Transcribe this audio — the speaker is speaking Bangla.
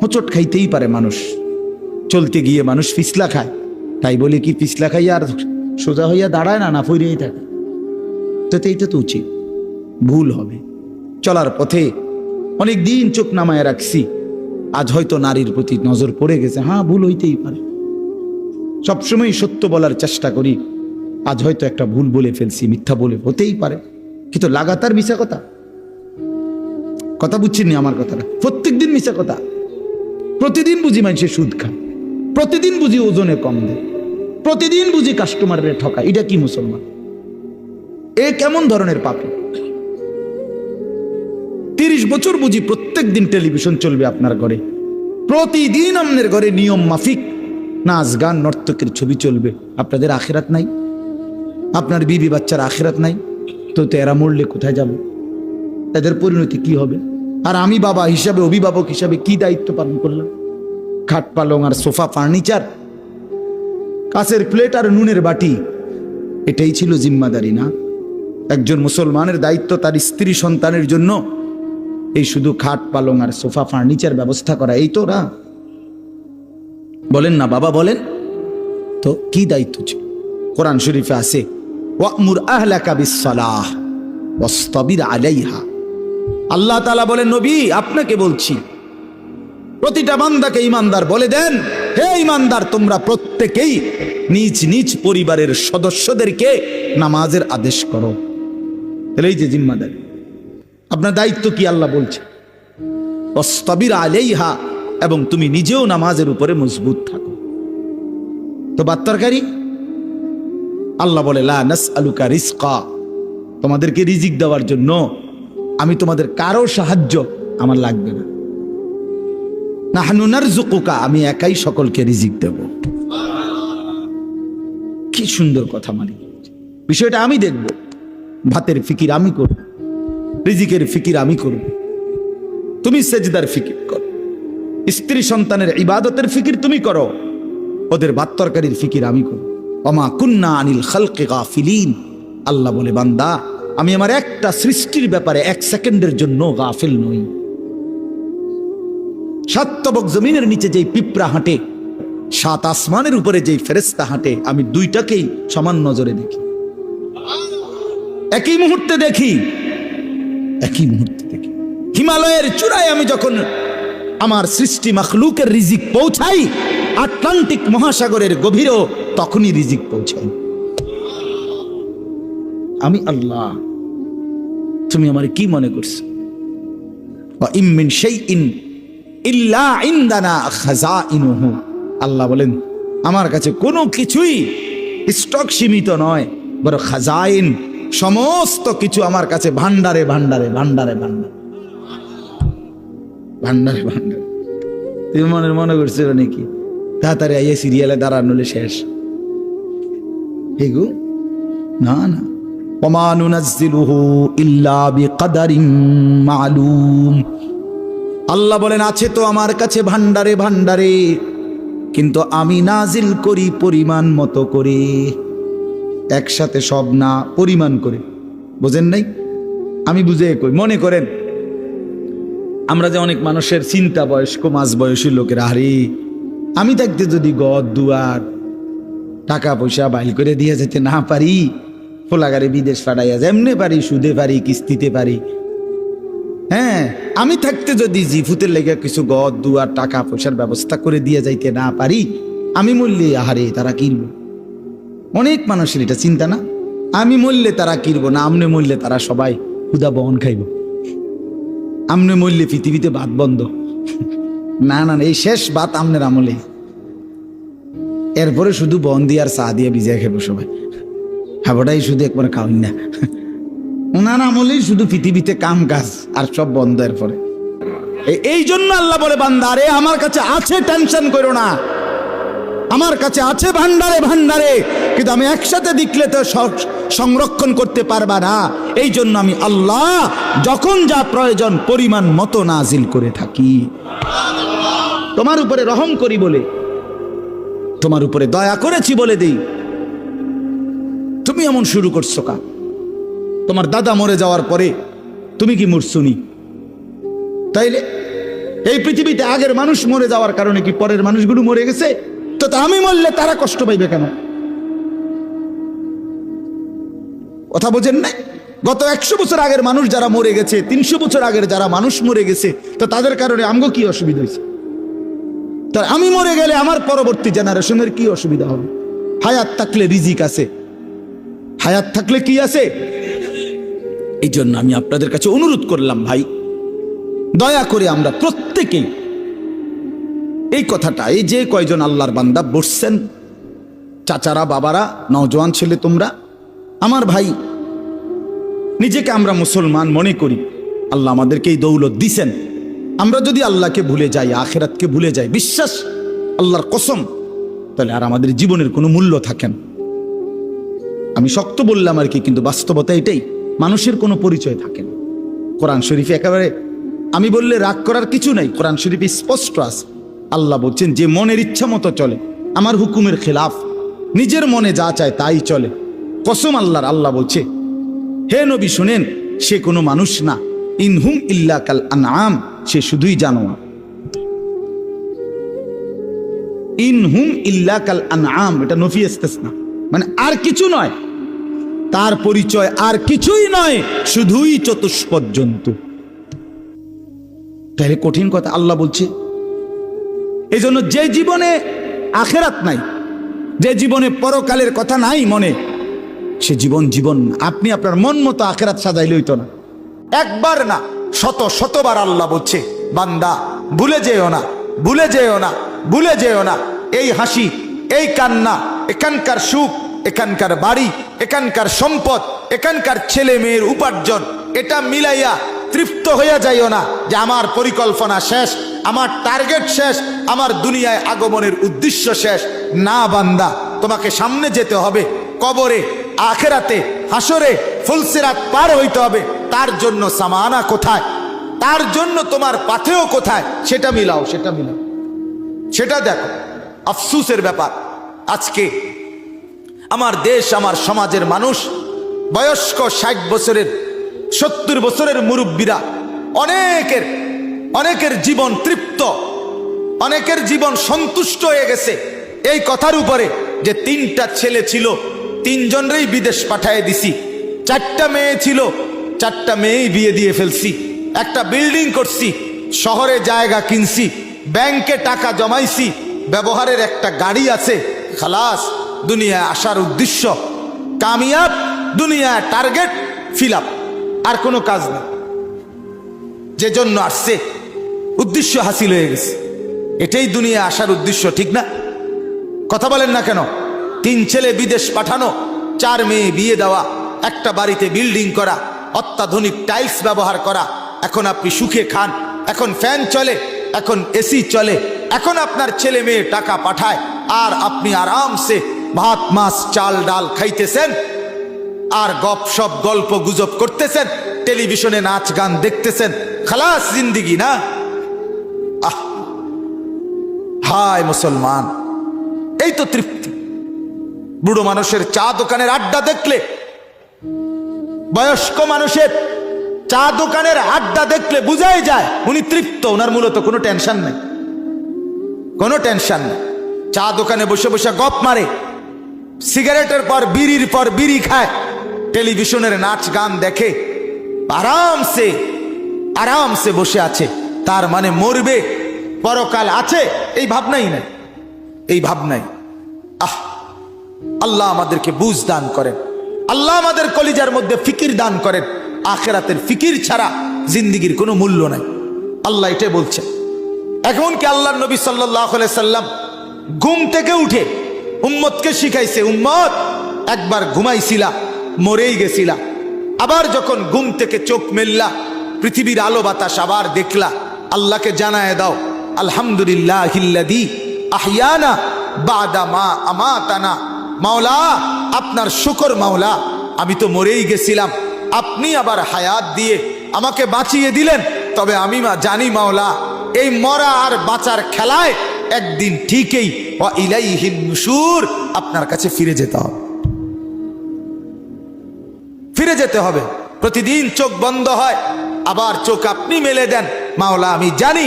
হোঁচট খাইতেই পারে মানুষ, চলতে গিয়ে মানুষ পিছলা খায়, তাই বলে কি পিছলা খাইয়া আর সোজা হইয়া দাঁড়ায় না, না ফিরেই থাকে? তো এইটা তো উচিত, ভুল হবে। চলার পথে অনেক দিন চোখ নামায় রাখছি, আজ হয়তো নারীর প্রতি নজর পড়ে গেছে, হ্যাঁ ভুল হইতেই পারে। সবসময় সত্য বলার চেষ্টা করি, আজ হয়তো একটা ভুল বলে ফেলছি, মিথ্যা বলে, হতেই পারে, কিন্তু লাগাতার মিশা কথা বুঝছেন নি আমার কথাটা? প্রত্যেক দিন মিশা কথা, প্রতিদিন বুঝি মানুষের সুদ খায়, প্রতিদিন বুঝি ওজনে কম দেয়, প্রতিদিন বুঝি কাস্টমারের ঠকায়। এটা কি মুসলমান? এ কেমন ধরনের পাপী? 30 বছর বুঝি প্রত্যেক দিন টেলিভিশন চলবে আপনার ঘরে, প্রতিদিন আপনার ঘরে নিয়ম মাফিক নাচ গান নর্তকের ছবি চলবে। আপনাদের আখিরাত নাই? আপনার বিবি বাচ্চার আখিরাত নাই? তো এরা মরলে কোথায় যাবে? এদের পরিণতি কি হবে? আর আমি বাবা হিসাবে, অভিভাবক হিসাবে কি দায়িত্ব পালন করলাম? খাট পালং আর সোফা, ফার্নিচার, কাঁচের প্লেট আর নুনের বাটি, এটাই ছিল জিম্মাদারি না? একজন মুসলমানের দায়িত্ব তার স্ত্রী সন্তানের জন্য এই শুধু খাট পালং আর সোফা ফার্নিচার ব্যবস্থা করা, এই তো না? বলেন না বাবা, বলেন তো কি দায়িত্ব ছিল? কোরআন শরীফে আছে, ওয়া'মুর আহলাকা বিস-সালাহ ওয়াসতাবির আলাইহা। আল্লাহ তাআলা বলেন, নবী আপনাকে বলছি, প্রতিটা বান্দাকে ঈমানদার বলে দেন, হে ঈমানদার, তোমরা প্রত্যেকেই নিজ নিজ পরিবারের সদস্যদেরকে নামাজের আদেশ করো। এই যে জিম্মাদারি, আপনার দায়িত্ব কি আল্লাহ বলছে, ওয়াসতাবির আলাইহা, এবং তুমি নিজেও নামাজের উপরে মজবুত থাকো। তো বাত্তরকারী আল্লাহ বলে, লা নাসআলুকা রিজকা, তোমাদেরকে রিজিক দেওয়ার জন্য আমি তোমাদের কারো সাহায্য আমার লাগবে না। নাহনু নারযুকুকা, আমি একাই সকলকে রিজিক দেব। কি সুন্দর কথা! মানে বিষয়টা আমি দেখব, ভাতের ফিকির আমি করব, রিজিকের ফিকির আমি করব, তুমি সেজদার ফিকির করো, স্ত্রী সন্তানের ইবাদতের ফিকির তুমি করো, ওদের ভাত তরকারির ফিকির আমি করব। ওমা কুন্না আনিল খালকি গাফিলিন, আল্লাহ বলে, বান্দা আমি আমার একটা সৃষ্টির ব্যাপারে 1 সেকেন্ডের জন্য গাফিল নই। সাতবক জমিনের নিচে যেই পিঁপড়া হাঁটে, 7 আসমানের উপরে যেই ফেরেশতা হাঁটে, আমি দুইটাকেই সমান নজরে দেখি, একই মুহূর্তে দেখি, একই মুহূর্তে দেখি। হিমালয়ের চূড়ায় আমি যখন আমার সৃষ্টি মাখলুকের রিজিক পৌঁছাই, আটলান্টিক মহাসাগরের গভীরেও তখনই রিজিক পৌঁছাই। আমি আল্লাহ, তুমি আমার কি মনে করছো? ওয়া ইম মিন শাইইন ইল্লা ইনদানা খাযাইনুহু, আল্লাহ বলেন আমার কাছে কোনো কিছুই স্টক সীমিত নয়, বড় খাজাইন, সমস্ত কিছু আমার কাছে ভান্ডারে ভান্ডারে ভান্ডারে ভান্ডারে ভান্ডারে ভান্ডারে। তুমি মনে করছো নাকি তাড়াতাড়ি আইয়ে সিরিয়ালে দাঁড়ানোলে শেষ? হেগো না না, ওমা নুনাজ্জিলুহু ইল্লা বিকদারিন মালুম, আল্লাহ বলেন আছে তো আমার কাছে ভান্ডারে ভান্ডারে, কিন্তু আমি নাজিল করি পরিমাণ মতো করে, একসাথে সব না, পরিমাণ করে। বোঝেন নাই? আমি বুঝে কই, মনে করেন আমরা যে অনেক মানুষের চিন্তা বয়স্ক মাঝ বয়সী লোকের, আরে আমি থাকতে যদি ঘর দুয়ার টাকা পয়সা বাইল করে দিয়ে যেতে না পারি, ফোলাগারে বিদেশ পাঠাইয়া যেমনে পারি, সুদে পারি, কিস্তিতে পারি, হ্যাঁ আমি থাকতে যদি জিফুতের লেগে কিছু ঘর দুয়ার টাকা পয়সার ব্যবস্থা করে দিয়ে যাইতে না পারি, আমি মরলে আহারে তারা কিনব। অনেক মানুষের এটা চিন্তা না, আমি মরলে তারা কিনবো না, আমনে মরলে তারা সবাই ক্ষুধা বহন খাইব, আমনে মরলে পৃথিবীতে ভাত বন্ধ। না না, এই শেষ ভাত আমনের আমলে, এরপরে শুধু বন দিয়ে আর চা দিয়ে ভিজিয়ে খাবো সবাই, হাবটাই শুধু একবার খাওয়াই না, ওনার আমলেই শুধু পৃথিবীতে কাম কাজ আর সব বন্ধ। এরপরে এই জন্য আল্লাহ বলে, বান্দা রে আমার কাছে আছে, টেনশন করো না, আমার কাছে আছে ভান্ডারে ভান্ডারে, কিন্তু আমি একসাথে দেখলে তো সংরক্ষণ করতে পারবা না। এই জন্য আমি আল্লাহ যখন যা প্রয়োজন পরিমাণ মতো নাজিল করে থাকি, তোমার উপরে রহম করি বলে, তোমার উপরে দয়া করেছি বলে দেই। তুমি এমন শুরু করছো কা? তোমার দাদা মরে যাওয়ার পরে তুমি কি মরছুনি? তাইলে এই পৃথিবীতে আগের মানুষ মরে যাওয়ার কারণে কি পরের মানুষগুলো মরে গেছে? তো আমি মরলে তারা কষ্ট পাইবে কেন? কথা বোঝেন না? গত 100 বছর আগের মানুষ যারা মরে গেছে, 300 বছর আগের যারা মানুষ মরে গেছে, তো তাদের কারণে আমগো কি অসুবিধা হয়েছে? তো আমি মরে গেলে আমার পরবর্তী জেনারেশনের কি অসুবিধা হবে? হায়াত থাকলে রিজিক আছে, হায়াত থাকলে কি আছে? এই জন্য আমি আপনাদের কাছে অনুরোধ করলাম, ভাই দয়া করে আমরা প্রত্যেকেই এই কথাটা, এই যে কয়জন আল্লাহর বান্দা বসছেন, চাচারা, বাবারা, নওজোয়ান ছেলে তোমরা, আমার ভাই, নিজেকে আমরা মুসলমান মনে করি, আল্লাহ আমাদেরকে এই দৌলত দিছেন। আমরা যদি আল্লাহকে ভুলে যাই, আখিরাতকে ভুলে যাই, বিশ্বাস আল্লাহর কসম, তাহলে আর আমাদের জীবনের কোনো মূল্য থাকে না। আমি শক্ত বললাম আর কি, কিন্তু বাস্তবতা এটাই, মানুষের কোনো পরিচয় থাকে না। কোরআন শরীফে একেবারে আমি বললে রাগ করার কিছু নাই, কোরআন শরীফে স্পষ্ট আছে। আল্লাহ বলছেন, যে মনের ইচ্ছা মতো চলে, আমার হুকুমের খেলাফ, নিজের মনে যা চায় তাই চলে, কসম আল্লাহর, আল্লাহ বলছে, হে নবী শুনেন, সে কোনো মানুষ না, ইনহুম ইল্লা কাল আনআম, সে শুধুই জানোয়ার। ইনহুম ইল্লা কাল আনআম, এটা নফি ইস্তিসনা, মানে আর কিছু নয়, তার পরিচয় আর কিছুই নয়, শুধুই চতুষ্পদ জন্তু। তাহলে কঠিন কথা আল্লাহ বলছে। এই জন্য যে জীবনে আখেরাত নাই, যে জীবনে পরকালের কথা নাই মনে, সে জীবন জীবন না। আপনি আপনার মন মতো আখেরাত সাজাইলে হইতো না। একবার না, শত শতবার আল্লাহ বলছে, বান্দা ভুলে যেও না, ভুলে যেও না, ভুলে যেও না, এই হাসি, এই কান্না, এখানকার সুখ, এখানকার বাড়ি, এখানকার সম্পদ, এখানকার ছেলে মেয়ের উপার্জন, এটা মিলাইয়া তৃপ্ত হইয়া যাইও না যে আমার পরিকল্পনা শেষ, আমার টার্গেট শেষ, আমার দুনিয়ায় আগমনের উদ্দেশ্য শেষ। না বান্দা, তোমাকে সামনে যেতে হবে, কবরে, আখেরাতে, হাসরে, ফুলসিরাত পার হইতে হবে। তার জন্য সামানা কোথায়, তার জন্য তোমার পাথেও কোথায়, সেটা মিলাও, সেটা মিলাও, সেটা দেখো। আফসুসের ব্যাপার, আজকে আমার দেশ, আমার সমাজের মানুষ, বয়স্ক 60 বছরের, 70 বছরের মুরব্বীরা, অনেকের জীবন তৃপ্ত, অনেকের জীবন সন্তুষ্ট হয়ে গেছে এই কথার উপরে যে 3টা ছেলে ছিল, 3 জনেরই বিদেশ পাঠিয়ে দিছি, 4টা মেয়ে ছিল, 4টা মেয়েই বিয়ে দিয়ে ফেলছি, একটা বিল্ডিং করছি, শহরে জায়গা কিনছি, ব্যাংকে টাকা জমাইছি, ব্যবহারের একটা গাড়ি আছে, খালাস, দুনিয়ায় আসার উদ্দেশ্য কামিয়াব, দুনিয়ায় টার্গেট ফিল আপ, আর কোনো কাজ নেই। যে জন্য আসছে উদ্দেশ্য হাসিল হয়ে গেছে, এটাই দুনিয়ায় আসার উদ্দেশ্য, ঠিক না? কথা বলেন না কেন? 3 ছেলে বিদেশ পাঠানো, 4 মেয়ে বিয়ে দেওয়া, একটা বাড়িতে বিল্ডিং করা, অত্যাধুনিক টাইলস ব্যবহার করা, এখন আপনি সুখে খান, এখন ফ্যান চলে, এখন এসি চলে, এখন আপনার ছেলে মেয়ে টাকা পাঠায়, আর আপনি আরামসে ভাত মাছ চাল ডাল খাইতেছেন, আর গপসপ গল্প গুজব করতেছেন, টেলিভিশনে নাচ গান দেখতেছেন, খালাস জিন্দিগি না? আহ, হায় মুসলমান, এই তো তৃপ্তি। বুড়ো মানুষের চা দোকানের আড্ডা দেখলে, বয়স্ক মানুষের চা দোকানের আড্ডা দেখলে বুঝাই যায় উনি তৃপ্ত, ওনার মূলত কোনো টেনশন নেই, কোনো টেনশন নেই। চা দোকানে বসে বসে গপ মারে, সিগারেটের পর বিড়ি খায়, টেলিভিশনের নাচ গান দেখে, আরামসে আরামসে বসে আছে। তার মানে মরবে, পরকাল আছে, এই ভাবনাই নাই, এই ভাবনাই। আল্লাহ আমাদেরকে বুঝ দান করেন, আল্লাহ আমাদের কলিজার মধ্যে ফিকির দান করেন। আখিরাতের ফিকির ছাড়া জিন্দিগির কোনো মূল্য নাই, আল্লাহ এটাই বলছেন। এখন কি আল্লাহর নবী সাল্লাল্লাহু আলাইহি সাল্লাম ঘুম থেকে উঠে উম্মতকে শিখাইছে, উম্মত একবার ঘুমাইছিলা, মরেই গেছিলা, আবার যখন ঘুম থেকে চোখ মেললা, পৃথিবীর আলো বাতাস আবার দেখলা, আল্লাহকে জানায় দাও, আলহামদুলিল্লাহিল্লাযী আহইয়ানা বাদা মা আমাতানা। মাওলা, আপনার শুকর মাওলা, আমি তো মরেই গেছিলাম, আপনি আবার হায়াত দিয়ে আমাকে বাঁচিয়ে দিলেন। তবে আমি জানি মাওলা, এই মরা আর বাঁচার খেলায় একদিন ঠিকই ওয়া ইলাইহিন নুশুর, আপনার কাছে ফিরে যেতে হবে, ফিরে যেতে হবে। প্রতিদিন চোখ বন্ধ হয়, আবার চোখ আপনি মেলে দেন। মাওলা, আমি জানি